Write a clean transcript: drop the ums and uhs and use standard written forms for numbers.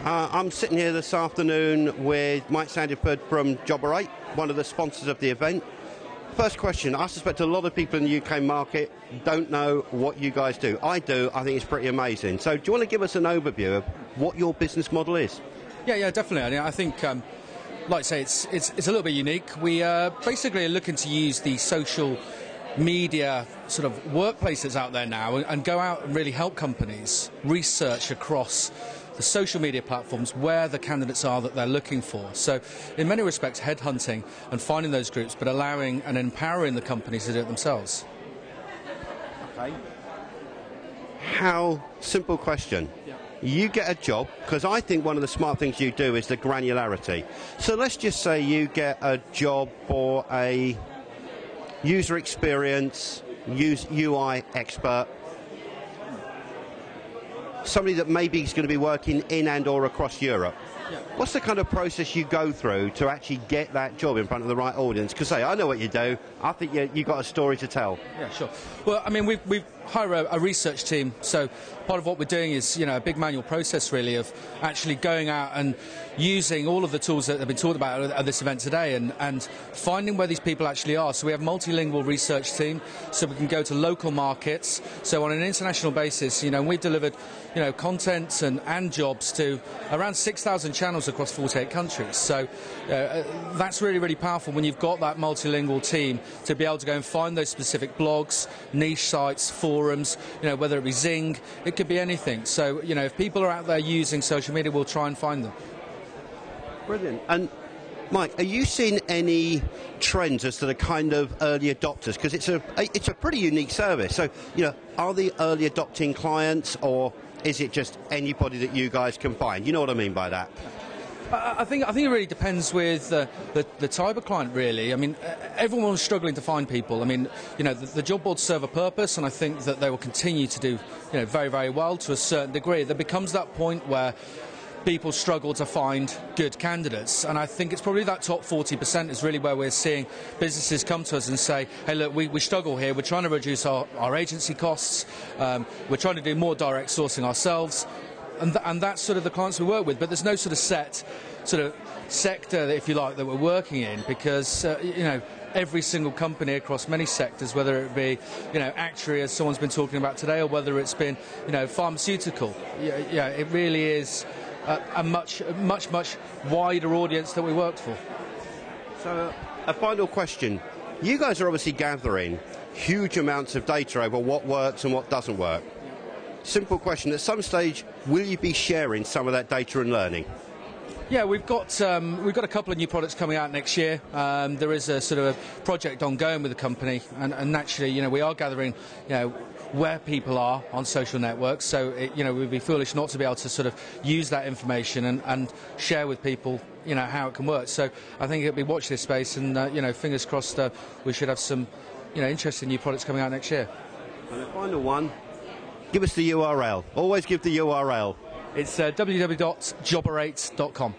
I'm sitting here this afternoon with MIke Sandiford from TheJobPost, one of the sponsors of the event. First question, I suspect a lot of people in the UK market don't know what you guys do. I do, I think it's pretty amazing. So do you want to give us an overview of what your business model is? Yeah, definitely. I think, like I say, it's a little bit unique. We basically are looking to use the social media sort of workplace that's out there now and go out and really help companies research across the social media platforms where the candidates are that they're looking for. So in many respects headhunting and finding those groups, but allowing and empowering the companies to do it themselves. Okay. How, simple question. Yeah. You get a job, because I think one of the smart things you do is the granularity. So let's just say you get a job for a user experience, UI expert, somebody that maybe is going to be working in and or across Europe. Yeah. What's the kind of process you go through to actually get that job in front of the right audience? Because I know what you do. I think you've got a story to tell. Yeah, sure. Well, I mean, we hire a research team, so part of what we're doing is, a big manual process, really, of actually going out and using all of the tools that have been talked about at this event today and finding where these people actually are. So we have a multilingual research team, so we can go to local markets. So on an international basis, we've delivered, content and jobs to around 6,000 channels across 48 countries. So that's really, really powerful when you've got that multilingual team to be able to go and find those specific blogs, niche sites, forums, whether it be Zing, it could be anything. So, if people are out there using social media, we'll try and find them. Brilliant. And Mike, are you seeing any trends as to the kind of early adopters? Because it's a pretty unique service. So, are the early adopting clients, or is it just anybody that you guys can find? You know what I mean by that? I think it really depends with the type of client, really. I mean, everyone's struggling to find people. I mean, the job boards serve a purpose, and I think that they will continue to do, very, very well to a certain degree. There becomes that point where people struggle to find good candidates, and I think it's probably that top 40% is really where we're seeing businesses come to us and say, hey, look, we struggle here, we're trying to reduce our agency costs, we're trying to do more direct sourcing ourselves, and that's sort of the clients we work with, but there's no sort of set sort of sector, if you like, that we're working in, because every single company across many sectors, whether it be actuary, as someone's been talking about today, or whether it's been pharmaceutical, it really is a much wider audience that we work for. So a final question. You guys are obviously gathering huge amounts of data over what works and what doesn't work. Simple question, at some stage, will you be sharing some of that data and learning? Yeah, we've got a couple of new products coming out next year. There is a sort of a project ongoing with the company, and naturally, we are gathering, where people are on social networks. So, we'd be foolish not to be able to sort of use that information and share with people, how it can work. So, I think it'll be watch this space, and fingers crossed, we should have some, interesting new products coming out next year. And the final one, give us the URL. Always give the URL. It's www.joborate.com.